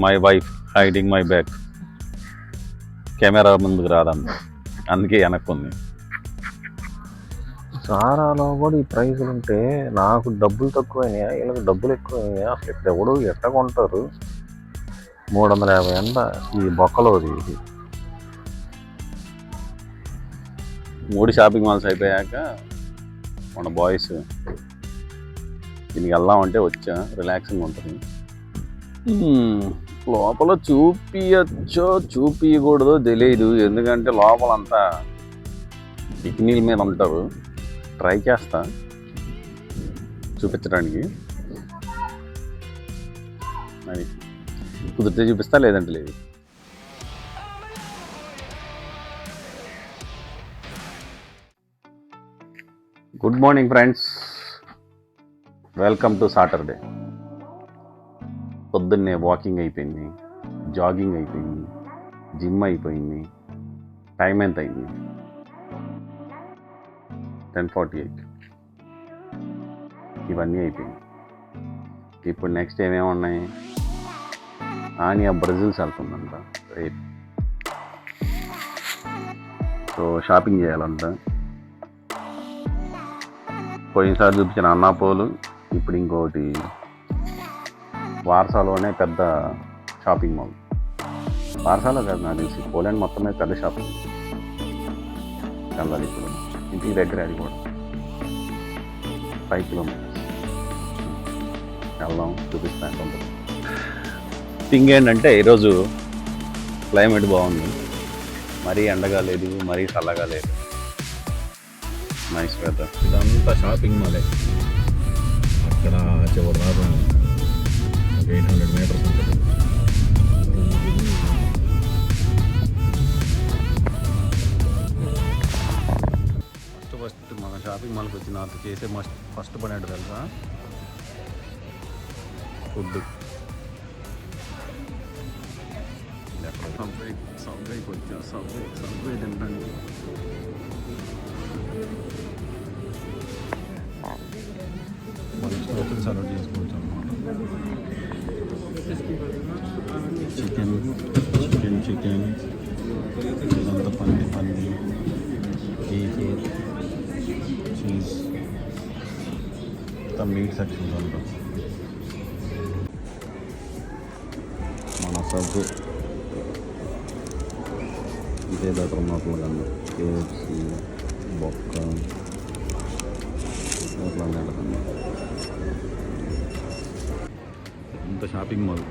My wife hiding my back. Camera ముందుకు రాదన్న, అందుకే వెనక్కుంది. సారాలో కూడా ఈ ప్రైజులు ఉంటే నాకు డబ్బులు తక్కువైనాయా, వీళ్ళకి డబ్బులు ఎక్కువైనాయా? అసలు ఇక్కడ ఎవడు ఎట్ట కొంటారు? 350 అంట ఈ బొక్కలోది. ఇది 3 షాపింగ్ మాల్స్ అయిపోయాక మన బాయ్స్ దీనికి వెళ్దామంటే వచ్చా, రిలాక్సింగ్ ఉంటుంది. లోపల చూపించో చూపించకూడదో తెలియదు, ఎందుకంటే లోపలంతా బికినీల మీద ఉంటారు. ట్రై చేస్తా చూపించడానికి, మరి కుదిరితే చూపిస్తా, లేదంటే లేదు. Good morning friends, welcome to Saturday. పొద్దున్నే వాకింగ్ అయిపోయింది, జాగింగ్ అయిపోయింది, జిమ్ అయిపోయింది. టైం ఎంత అయింది? 10:48. ఇవన్నీ అయిపోయింది. ఇప్పుడు నెక్స్ట్ ఏమేమి ఉన్నాయి? ఆనియా బ్రెజిల్స్ వెళ్తుందంట రేపు, సో షాపింగ్ చేయాలంట. పోయినసారి చూపించిన అన్నాపోలు, ఇప్పుడు ఇంకోటి వార్సాలోనే పెద్ద షాపింగ్ మాల్. వార్సాలో కాదు, నాకు తెలిసి పోలాండ్ మొత్తమే పెద్ద షాపింగ్ వెళ్ళాలి. ఇప్పుడు ఇంటికి దగ్గర, అది కూడా 5 కిలోమీటర్స్. వెళ్దాం, చూపిస్తాను కొంత. థింగ్ ఏంటంటే ఈరోజు క్లైమేట్ బాగుంది, మరీ ఎండగా లేదు, మరీ చల్లగా లేదు. Nice weather. ఇదంతా షాపింగ్ మాలే. అక్కడ చివరి దాకా 800 మీటర్స్ ఉంటుంది. ఫస్ట్ మన షాపింగ్ మాల్కి వచ్చిన తర్వాత చేసే ఫస్ట్ పని ఏంటో తెలుసా? ఫుడ్. సబ్వేకి వచ్చా, సబ్వే తింటాను. చికెన్ సర్వ్ చేసుకోవచ్చు అనమాట. చికెన్ ఇదంతా పంది బీఫ్, చీజ్, అంతా మీట్ సెక్షన్స్ అంతా. మన సబ్బు ఇదే బెటర్ ఉన్నట్లు కన్నా. కేఎఫ్సి, బొక్క అట్లా కన్నా. ఇంత షాపింగ్ మాల్,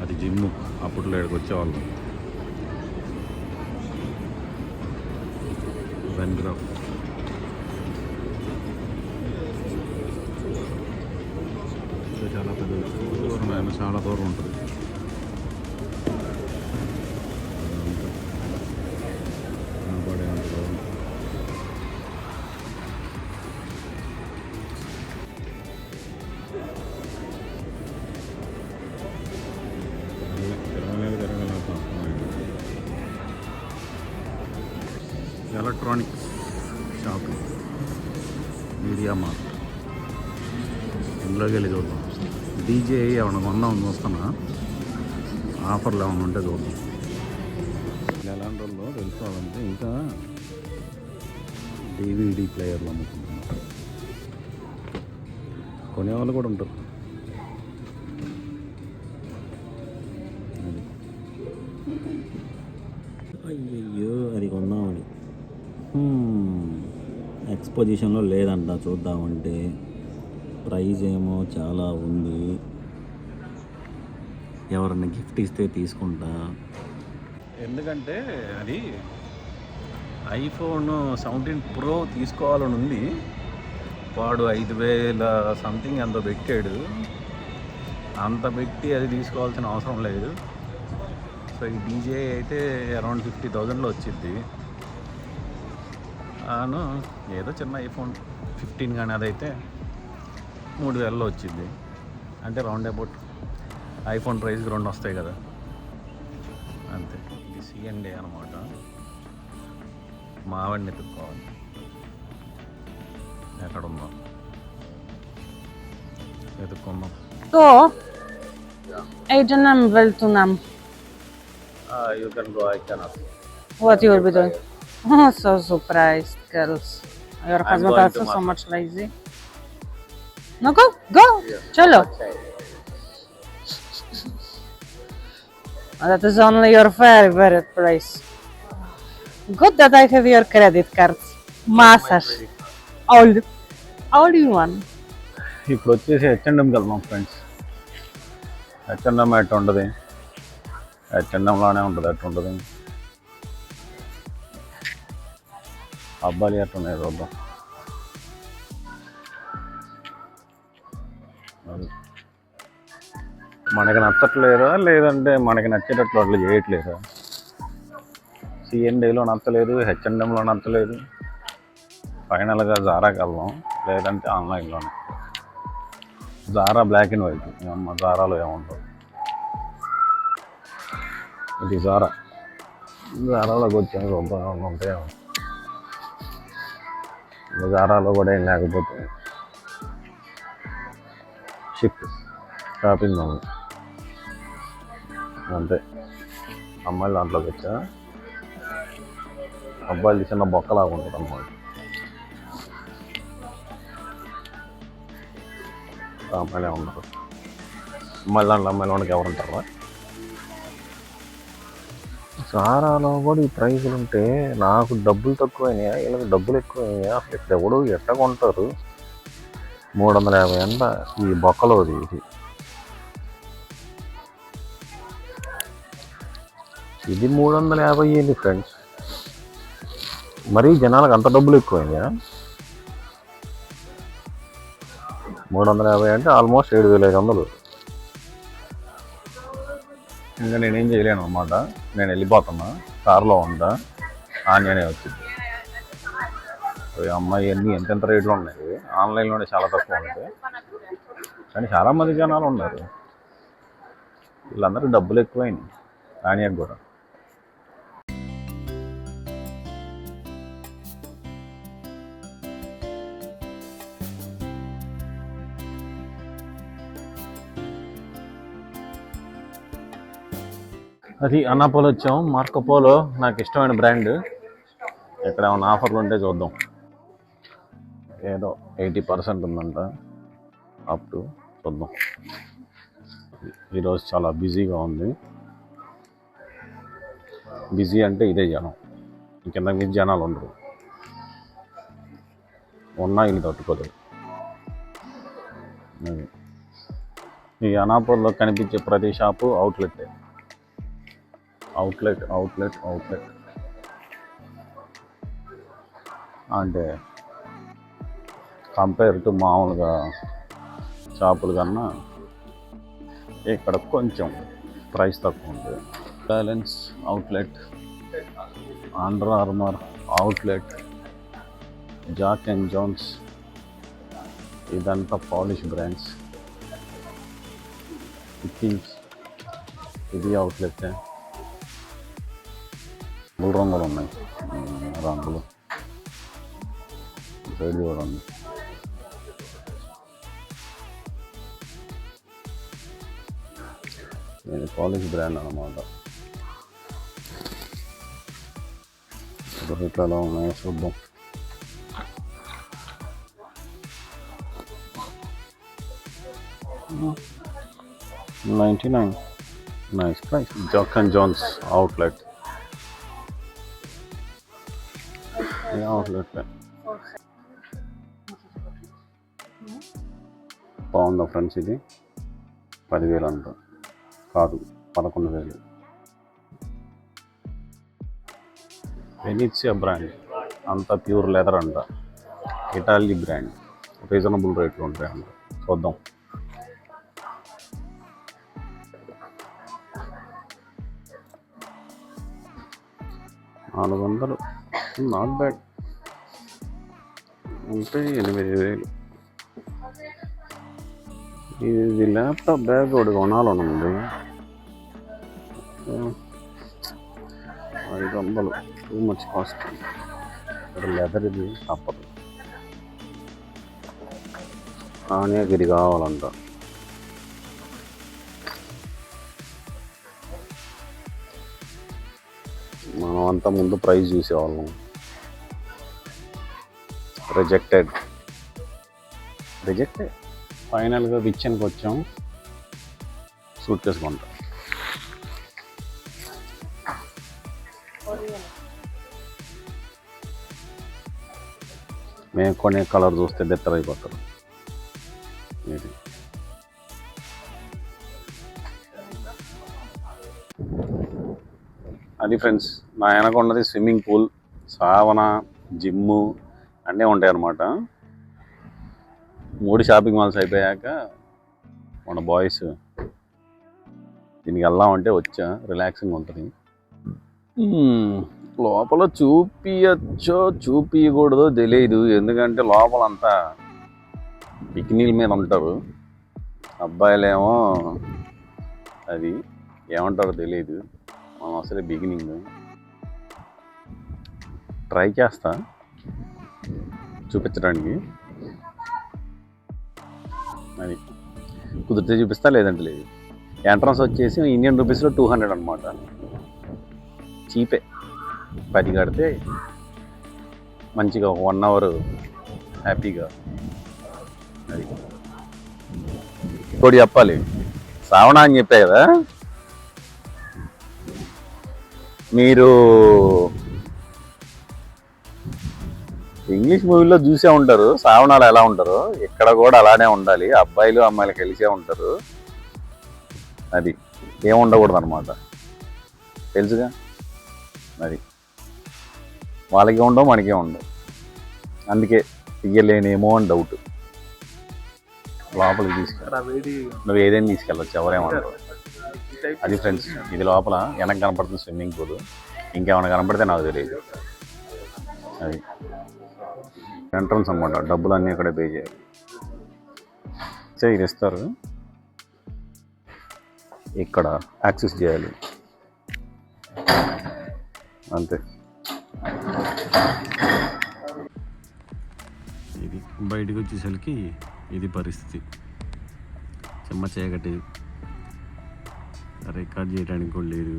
అది జిమ్. అప్పట్లో ఇక్కడికి వచ్చేవాళ్ళం. వెన్గ్రాఫ్, చాలా పెద్ద దూరం, చాలా దూరం ఉంటుంది. కనబడే ఉంటుంది. Electronics shopping, media mart. ఇందులోకి వెళ్ళి చూద్దాం. డీజే ఏమైనా కొందాం చూస్తున్నా, ఆఫర్లు ఏమైనా ఉంటే చూద్దాం. ఎలాంటి వాళ్ళు తెలుసుకోవాలంటే ఇంకా DVD ప్లేయర్లు అమ్ముకుంటున్నారు, కొనేవాళ్ళు కూడా ఉంటారు. అయ్యయ్యో, అది కొందామని ఎక్స్పోజిషన్లో లేదంట. చూద్దామంటే ప్రైజ్ ఏమో చాలా ఉంది. ఎవరన్నా గిఫ్ట్ ఇస్తే తీసుకుంటా, ఎందుకంటే అది ఐఫోన్ 17 Pro తీసుకోవాలని ఉంది. వాడు 5,000 సంథింగ్ ఎంతో పెట్టాడు. అంత పెట్టి అది తీసుకోవాల్సిన అవసరం లేదు. సో ఈ డీజే అయితే అరౌండ్ 50,000లో వచ్చింది. ఏదో చిన్న ఐఫోన్ 15 కానీ అదైతే 3,000లో వచ్చింది. అంటే రౌండ్ అబౌట్ ఐఫోన్ ప్రైస్కి 2 వస్తాయి కదా, అంతే. ఇది C&A అనమాట. మా ఆవిడని ఎత్తుక్కోవాలి, ఎక్కడుందో వెతుక్కుందాం. సో H&M వెళ్తున్నాం. You can go, I cannot. What you will be doing? Oh, so surprised, girls. Your I'm husband going also to so market. much lazy. No, go, go. Chalo. That is only your favorite place. Good that I have your credit cards. Massage. All you want. ఇప్పుడు వచ్చేసి హెచ్ఎండ్ఎంకి వెళ్దాం friends. H&M ఎట్టు ఉంటుంది, హెచ్ఎండ్ఎంలోనే ఉంటుంది అట్టు ఉంటుంది. అబ్బాయిలు ఎట్టు ఉన్నాయి చూద్దాం. మనకి నచ్చట్లేదా లేదంటే మనకి నచ్చేటట్లు అట్లా చేయట్లేదా? సిఎన్డీలో నచ్చలేదు, హెచ్ఎండ్ఎంలో నచ్చలేదు. ఫైనల్గా జారాకి వెళ్దాం, లేదంటే ఆన్లైన్లోనే. జారా బ్లాక్ అండ్ వైట్, అమ్మ జారాలో ఏముంటుంది. ఇది జారాలోకి వచ్చాము చూద్దాం ఉంటాయేమో. జారాలో కూడా ఏం లేకపోతే షిఫ్ట్ షాపింగ్ మాల్ అంతే. అమ్మాయిలు దాంట్లోకి వచ్చా, అబ్బాయిలు చిన్న బొక్కలాగా ఉంటుంది అన్నమాట. అమ్మాయిలే ఉండరు, అమ్మాయిలు దాంట్లో అమ్మాయిలోనికి ఎవరు ఉంటారా? సారాలో కూడా ఈ ప్రైజులు ఉంటే నాకు డబ్బులు తక్కువైనాయా వీళ్ళకి డబ్బులు ఎక్కువైనాయా? అసలు ఇక్కడ ఎవడు ఎట్ట కొంటారు? 350 అంట ఈ బొక్కలోది. ఇది 350 ఏంటి ఫ్రెండ్స్? మరీ జనాలకు అంత డబ్బులు ఎక్కువైనాయా? 350 అంటే ఆల్మోస్ట్ 7500. ఇంకా నేనేం చేయలేను అన్నమాట. నేను వెళ్ళిపోతున్నా, కారులో ఉంటా. ఆన్లైనే వచ్చింది. అమ్మాయి అన్నీ ఎంతెంత రేట్లు ఉన్నాయి. ఆన్లైన్లోనే చాలా తక్కువ ఉంటాయి, కానీ చాలామంది జనాలు ఉన్నారు. వీళ్ళందరూ డబ్బులు ఎక్కువైనాయి ఆనియాకి కూడా. అది అనాపోలో వచ్చాం. మార్కోపోలో నాకు ఇష్టమైన బ్రాండ్. ఎక్కడ ఏమైనా ఆఫర్లు ఉంటే చూద్దాం. ఏదో 80% ఉందంట అప్ టు, చూద్దాం. ఈరోజు చాలా బిజీగా ఉంది. బిజీ అంటే ఇదే జనం, ఇంకెంతకు మించి జనాలు ఉండరు. ఉన్నా ఇల్లు తట్టుకోలేదు. ఈ అనాపోల్లో కనిపించే ప్రతి షాపు అవుట్లెట్. అంటే కంపేర్ టు మామూలుగా షాపుల కన్నా ఇక్కడ కొంచెం ప్రైస్ తక్కువ ఉంది. Balance outlet, under armour outlet, jack and jones, ఇదంతా పాలిష్ బ్రాండ్స్. ఇది అవుట్లెట్. రంగులు ఉన్నాయి, రంగులు సైడ్ కూడా ఉంది. ఇది పాలిష్ బ్రాండ్ అన్నమాట. రేట్లు ఎలా ఉన్నాయో చూద్దాం. $99. Nice price. Jock and Jones outlet. Outlet బాగుందా ఫ్రెండ్స్? ఇది 10,000 అంట, కాదు 11,000. వెనీసియా బ్రాండ్, అంతా ప్యూర్ లెదర్ అంట. ఇటాలీ బ్రాండ్, రీజనబుల్ రేట్లు ఉంటాయి అంట. చూద్దాం. $400, నాట్ బ్యాడ్. అంటే 8,000. ఇది ల్యాప్టాప్ బ్యాగ్ ఒకటి కొనాలని ఉంది. 500, టూ మచ్ కాస్ట్. లెదర్ ఇది తప్పదు. కానీ ఇది కావాలంట. అంతా ముందు ప్రైస్ చూసేవాళ్ళం. రిజెక్టెడ్ ఫైనల్గా విచ్చన్కి వచ్చాం. సూట్ కేసు కొంటాం. మేము కొనే కలర్ చూస్తే బెత్తర్ అయిపోతారు. ఇది అది ఫ్రెండ్స్, నా వెనక ఉన్నది స్విమ్మింగ్ పూల్, సావన, జిమ్ము అన్నీ ఉంటాయి అన్నమాట. 3 షాపింగ్ మాల్స్ అయిపోయాక మన బాయ్స్ దీనికి వెళ్దామంటే వచ్చా. రిలాక్సింగ్ ఉంటుంది. లోపల చూపించో చూపించకూడదో తెలియదు, ఎందుకంటే లోపలంతా బికినీల మీద ఉంటారు. అబ్బాయిలేమో అది ఏమంటారో తెలియదు. మనం అసలే బిగినింగ్. ట్రై చేస్తా చూపించడానికి. అది కుదిరితే చూపిస్తా, లేదంటే లేదు. ఎంట్రన్స్ వచ్చేసి ఇండియన్ రూపీస్లో 200 అనమాట. చీపే. 10 కడితే మంచిగా 1 అవర్ హ్యాపీగా. అది ఇంకోటి చెప్పాలి, శ్రావణ అని చెప్పే కదా, మీరు ఇంగ్లీష్ మూవీలో చూసే ఉంటారు శ్రావణాలు ఎలా ఉంటారో. ఇక్కడ కూడా అలానే ఉండాలి, అబ్బాయిలు అమ్మాయిలు కలిసే ఉంటారు. అది ఏముండకూడదు అనమాట, తెలుసుగా. అది వాళ్ళకే ఉండవు, మనకే ఉండవు. అందుకే తీయలేనేమో అని డౌట్. లోపలికి తీసుకెళ్ళి నువ్వు ఏదైనా తీసుకెళ్ళచ్చు, ఎవరేమన్నారు. అది ఫ్రెండ్స్, ఇది లోపల వెనక కనపడుతుంది స్విమ్మింగ్ పూల్. ఇంకేమైనా కనపడితే నాకు తెలియదు. అది ఎంట్రన్స్ అనమాట. డబ్బులు అన్నీ ఇక్కడే పే చేయాలి. ఇది ఇస్తారు, ఇక్కడ యాక్సెస్ చేయాలి, అంతే. ఇది బయటకు వచ్చేసరికి ఇది పరిస్థితి. చెమ్మ చీకటి, రికార్డ్ చేయడానికి కూడా లేదు,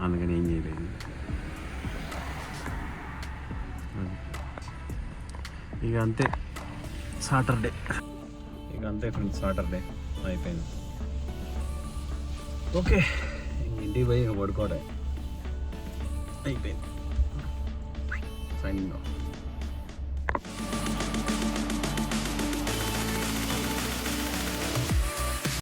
అందుకని ఏం చేయలేదు. ఇక అంతే సాటర్డే. ఇక అంతే ఫ్రెండ్స్, సాటర్డే అయిపోయింది. ఓకే, ఇంటికి పోయి ఇక పడుకోవడం అయిపోయింది. Sign of.